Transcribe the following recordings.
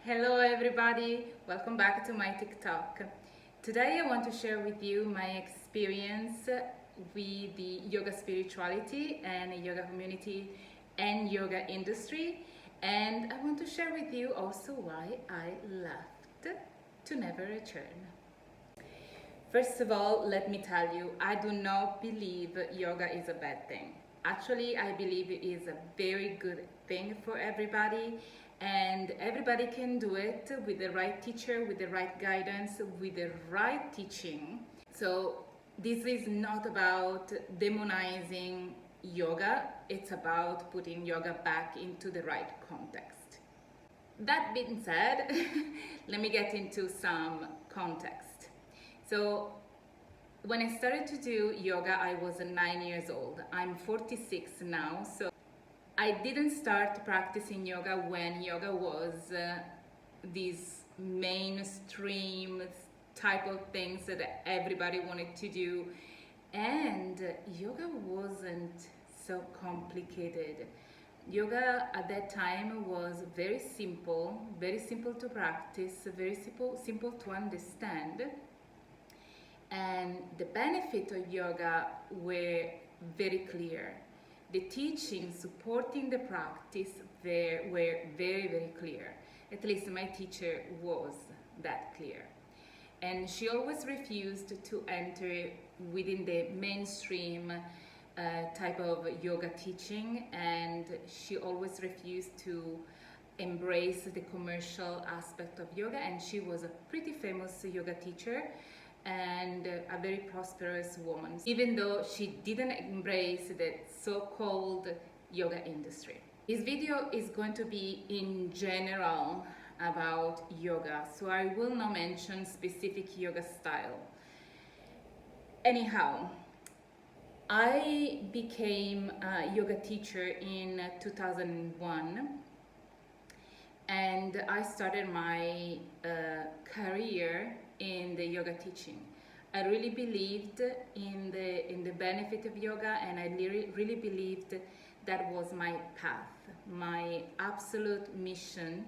Hello everybody, welcome back to my TikTok. Today I want to share with you my experience with the yoga spirituality and yoga community and yoga industry, and I want to share with you also why I left to never return. First of all, let me tell you, I do not believe yoga is a bad thing. Actually, I believe it is a very good thing for everybody, and everybody can do it with the right teacher, with the right guidance, with the right teaching. So this is not about demonizing yoga, it's about putting yoga back into the right context. That being said, let me get into some context. So when I started to do yoga, I was 9 years old. I'm 46 now, so I didn't start practicing yoga when yoga was this mainstream type of things that everybody wanted to do, and yoga wasn't so complicated. Yoga at that time was very simple to practice, very simple to understand, and the benefit of yoga were very clear. The teachings supporting the practice were very clear. At least my teacher was that clear. And she always refused to enter within the mainstream type of yoga teaching, and she always refused to embrace the commercial aspect of yoga, and she was a pretty famous yoga teacher and a very prosperous woman, even though she didn't embrace the so-called yoga industry. This video is going to be in general about yoga, so I will not mention specific yoga style. Anyhow, I became a yoga teacher in 2001, and I started my career in the yoga teaching. I really believed in the benefit of yoga, and I really believed that was my path, my absolute mission.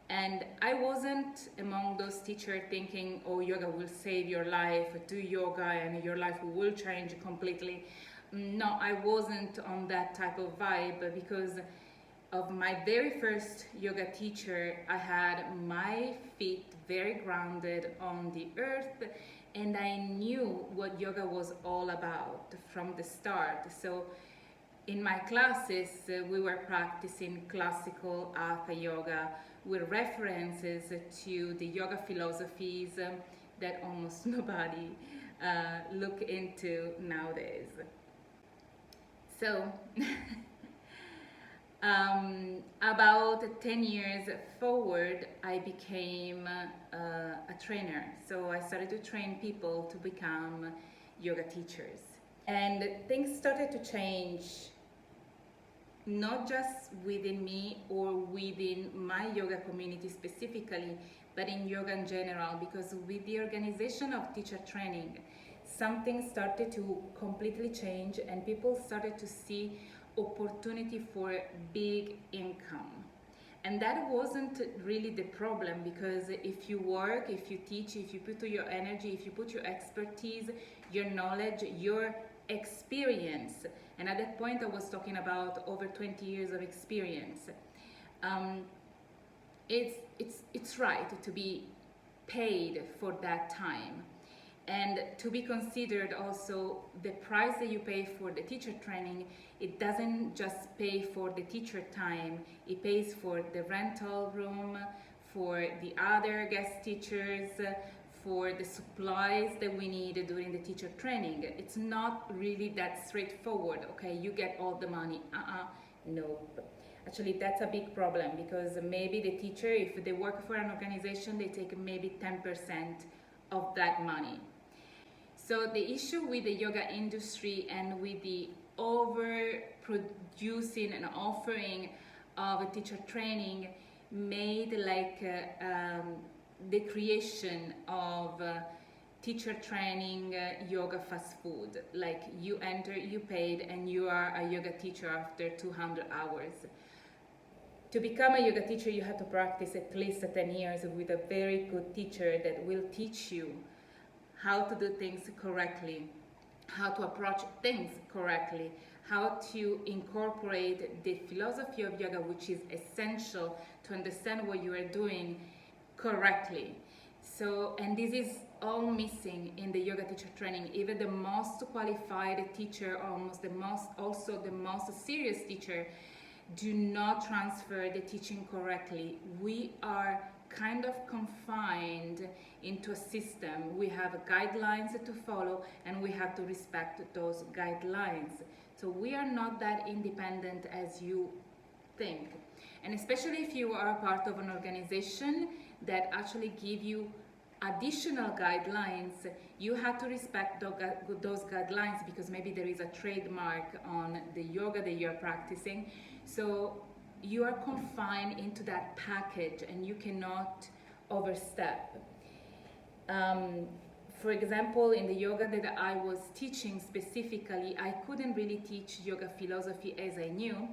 And I wasn't among those teachers thinking, oh, yoga will save your life, do yoga and your life will change completely. No, I wasn't on that type of vibe, because of my very first yoga teacher, I had my feet very grounded on the earth, and I knew what yoga was all about from the start. So in my classes, we were practicing classical Hatha yoga with references to the yoga philosophies that almost nobody look into nowadays. So about 10 years forward, I became a trainer. So I started to train people to become yoga teachers. And things started to change, not just within me or within my yoga community specifically, but in yoga in general, because with the organization of teacher training, something started to completely change, and people started to see opportunity for big income. And that wasn't really the problem, because if you work, if you teach, if you put your energy, if you put your expertise, your knowledge, your experience, and at that point I was talking about over 20 years of experience, it's right to be paid for that time, and to be considered also the price that you pay for the teacher training. It doesn't just pay for the teacher time, it pays for the rental room, for the other guest teachers, for the supplies that we need during the teacher training. It's not really that straightforward, okay, you get all the money. No. Actually, that's a big problem, because maybe the teacher, if they work for an organization, they take maybe 10% of that money. So the issue with the yoga industry and with the overproducing and offering of a teacher training made like the creation of teacher training yoga fast food. Like you enter, you paid, and you are a yoga teacher after 200 hours. To become a yoga teacher, you have to practice at least 10 years with a very good teacher that will teach you how to do things correctly, how to approach things correctly, how to incorporate the philosophy of yoga, which is essential to understand what you are doing correctly. So, and this is all missing in the yoga teacher training. Even the most qualified teacher, also the most serious teacher, do not transfer the teaching correctly. We are kind of confined into a system. We have guidelines to follow and we have to respect those guidelines. So we are not that independent as you think. And especially if you are a part of an organization that actually give you additional guidelines, you have to respect those guidelines, because maybe there is a trademark on the yoga that you're practicing. So you are confined into that package and you cannot overstep. For example, in the yoga that I was teaching specifically, I couldn't really teach yoga philosophy as I knew,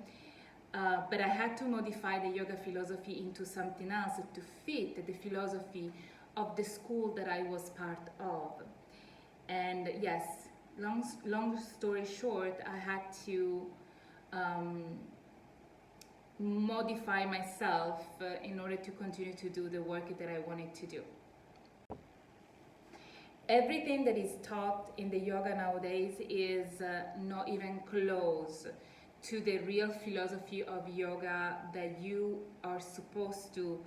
but I had to modify the yoga philosophy into something else to fit the philosophy of the school that I was part of. And yes, long story short, I had to modify myself in order to continue to do the work that I wanted to do. Everything that is taught in the yoga nowadays is not even close to the real philosophy of yoga that you are supposed to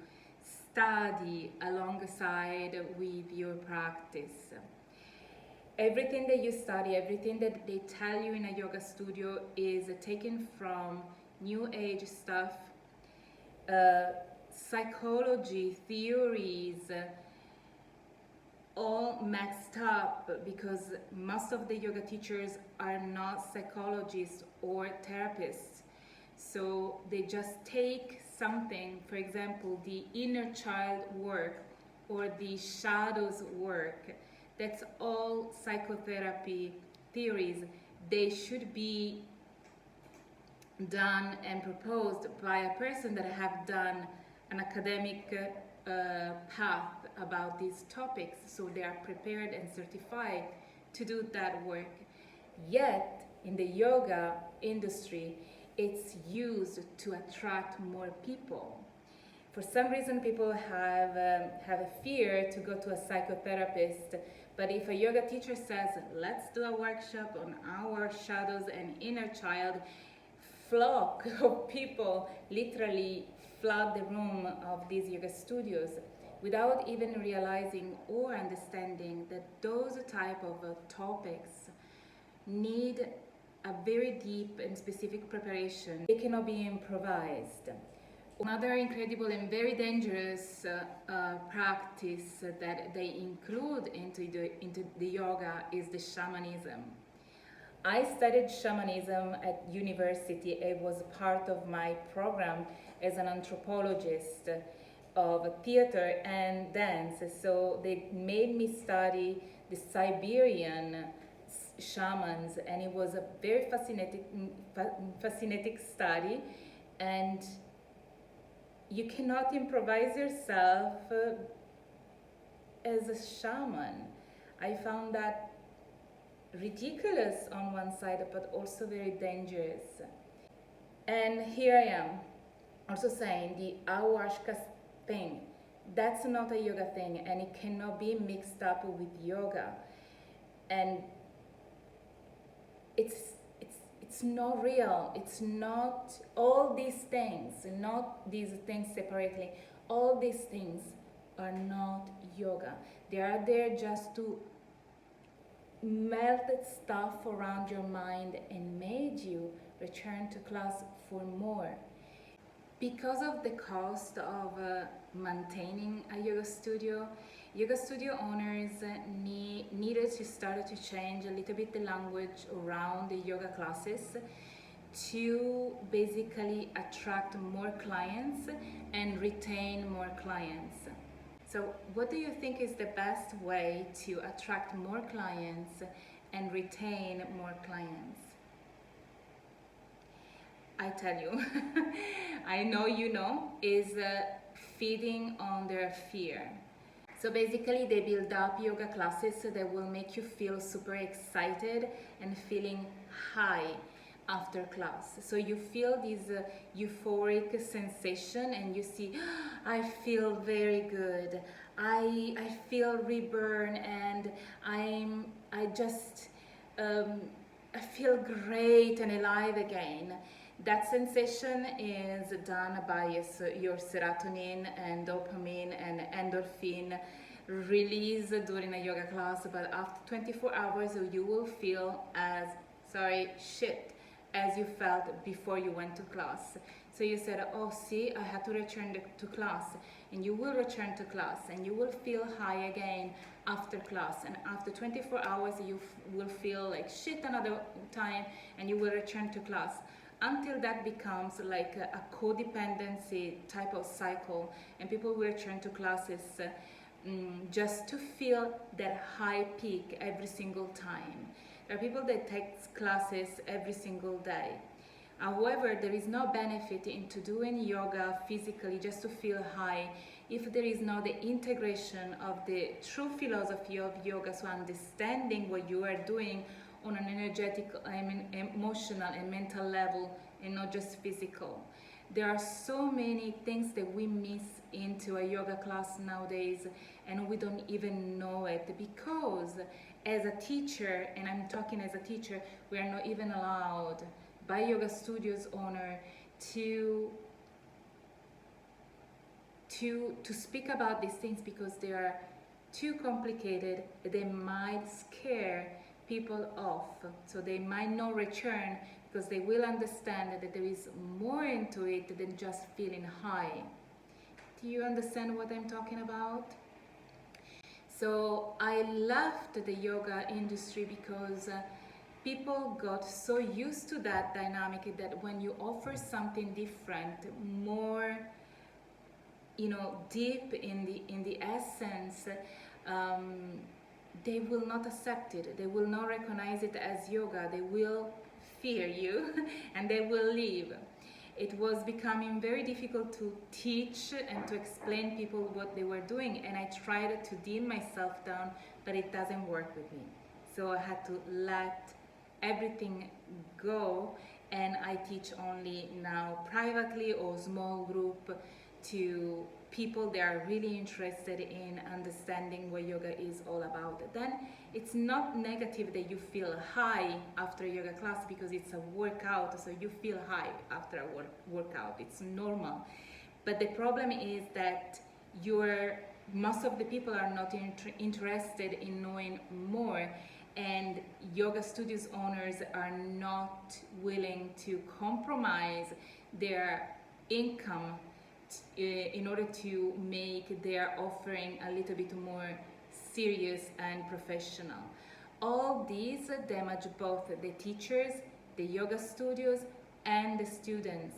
study alongside with your practice. Everything that you study, everything that they tell you in a yoga studio is taken from New Age stuff, psychology, theories, all mixed up, because most of the yoga teachers are not psychologists or therapists. So they just take something, for example, the inner child work or the shadows work. That's all psychotherapy theories. They should be done and proposed by a person that have done an academic path about these topics, so they are prepared and certified to do that work. Yet in the yoga industry, it's used to attract more people. For some reason, people have a fear to go to a psychotherapist, but if a yoga teacher says, let's do a workshop on our shadows and inner child, flock of people literally flood the room of these yoga studios without even realizing or understanding that those type of topics need a very deep and specific preparation. They cannot be improvised. Another incredible and very dangerous practice that they include into the yoga is the shamanism. I studied shamanism at university. It was part of my program as an anthropologist of theater and dance. So they made me study the Siberian shamans, and it was a very fascinating study. And you cannot improvise yourself as a shaman. I found that ridiculous on one side, but also very dangerous. And here I am, also saying the ayahuasca thing. That's not a yoga thing, and it cannot be mixed up with yoga. And it's not real. It's not all these things, not these things separately. All these things are not yoga. They are there just to melt stuff around your mind and made you return to class for more. Because of the cost of maintaining a yoga studio owners needed to start to change a little bit the language around the yoga classes to basically attract more clients and retain more clients. So what do you think is the best way to attract more clients and retain more clients? I tell you, I know you know, is feeding on their fear. So basically they build up yoga classes that will make you feel super excited and feeling high after class. So you feel this euphoric sensation and you see, I feel very good. I feel reborn and I just I feel great and alive again. That sensation is done by your serotonin and dopamine and endorphin release during a yoga class, but after 24 hours you will feel as shit as you felt before you went to class. So you said, oh, see, I had to return to class, and you will return to class and you will feel high again after class, and after 24 hours you will feel like shit another time and you will return to class, until that becomes like a codependency type of cycle, and people will return to classes just to feel that high peak every single time. There are people that take classes every single day. However, there is no benefit into doing yoga physically just to feel high if there is not the integration of the true philosophy of yoga, so understanding what you are doing on an energetic, emotional and mental level, and not just physical. There are so many things that we miss into a yoga class nowadays, and we don't even know it, because as a teacher, and I'm talking as a teacher, we are not even allowed by yoga studios owner to speak about these things, because they are too complicated. They might scare people off, so they might not return, because they will understand that there is more into it than just feeling high. Do you understand what I'm talking about? So I left the yoga industry because people got so used to that dynamic that when you offer something different, more, deep in the essence, they will not accept it. They will not recognize it as yoga. They will fear you and they will leave. It was becoming very difficult to teach and to explain people what they were doing, and I tried to dim myself down, but it doesn't work with me. So I had to let everything go, and I teach only now privately or small group to people that are really interested in understanding what yoga is all about. Then it's not negative that you feel high after a yoga class, because it's a workout, so you feel high after a workout. It's normal. But the problem is that most of the people are not interested in knowing more, and yoga studios owners are not willing to compromise their income in order to make their offering a little bit more serious and professional. All these damage both the teachers, the yoga studios, and the students.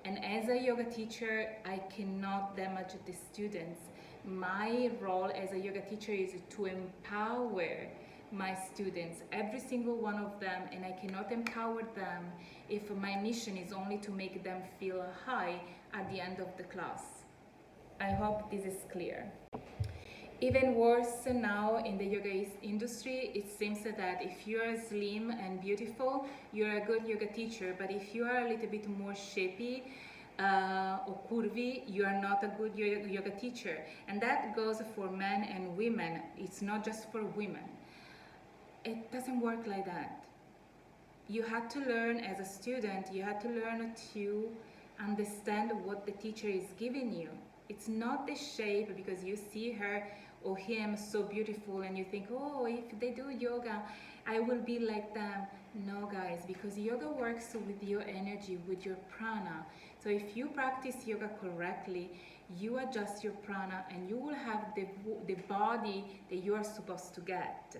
And as a yoga teacher, I cannot damage the students. My role as a yoga teacher is to empower my students, every single one of them, and I cannot empower them if my mission is only to make them feel high at the end of the class. I hope this is clear. Even worse now in the yoga industry, it seems that if you are slim and beautiful, you're a good yoga teacher, but if you are a little bit more shapy or curvy, you are not a good yoga teacher. And that goes for men and women. It's not just for women. It doesn't work like that. You had to learn as a student, you had to learn to understand what the teacher is giving you. It's not the shape because you see her or him so beautiful and you think, oh, if they do yoga, I will be like them. No, guys, because yoga works with your energy, with your prana. So if you practice yoga correctly, you adjust your prana and you will have the body that you are supposed to get.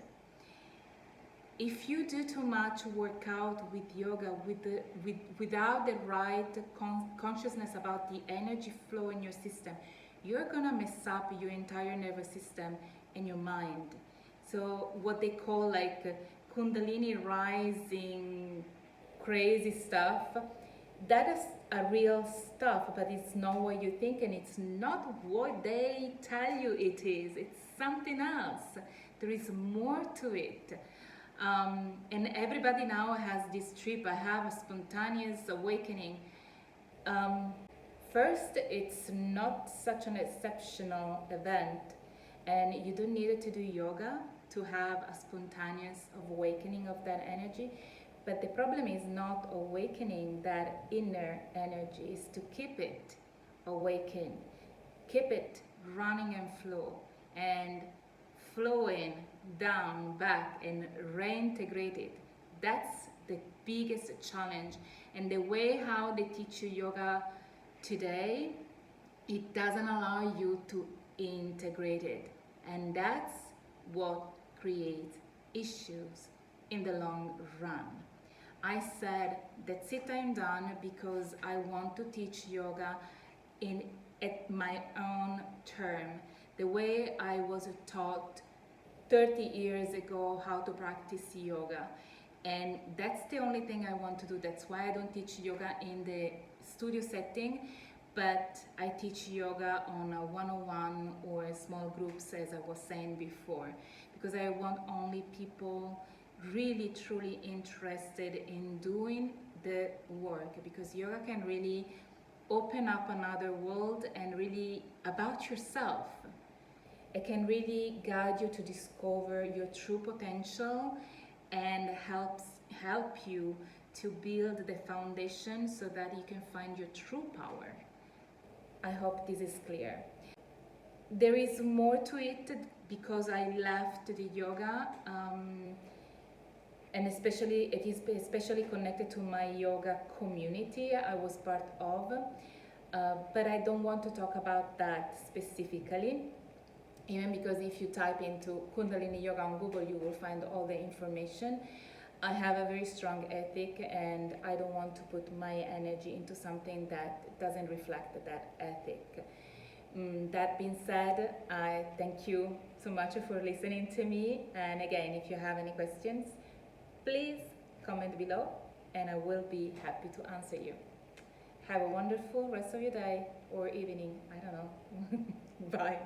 If you do too much workout with yoga without the right consciousness about the energy flow in your system, you're gonna mess up your entire nervous system and your mind. So what they call like Kundalini rising crazy stuff, that is a real stuff, but it's not what you think, and it's not what they tell you it is. It's something else. There is more to it. And everybody now has this trip. I have a spontaneous awakening. First, it's not such an exceptional event, and you don't need to do yoga to have a spontaneous awakening of that energy. But the problem is not awakening that inner energy, is to keep it awakened, keep it running and flow, and flowing down, back, and reintegrated. That's the biggest challenge. And the way how they teach you yoga today, it doesn't allow you to integrate it. And that's what creates issues in the long run. I said, that's it, I'm done, because I want to teach yoga at my own term, the way I was taught 30 years ago how to practice yoga. And that's the only thing I want to do. That's why I don't teach yoga in the studio setting, but I teach yoga on a one-on-one or small groups, as I was saying before, because I want only people really truly interested in doing the work, because yoga can really open up another world and really about yourself. It can really guide you to discover your true potential and help you to build the foundation so that you can find your true power. I hope this is clear. There is more to it because I left the yoga, and especially it is especially connected to my yoga community I was part of, but I don't want to talk about that specifically, even because if you type into Kundalini Yoga on Google, you will find all the information. I have a very strong ethic, and I don't want to put my energy into something that doesn't reflect that ethic. That being said, I thank you so much for listening to me. And again, if you have any questions, please comment below, and I will be happy to answer you. Have a wonderful rest of your day or evening. I don't know. Bye.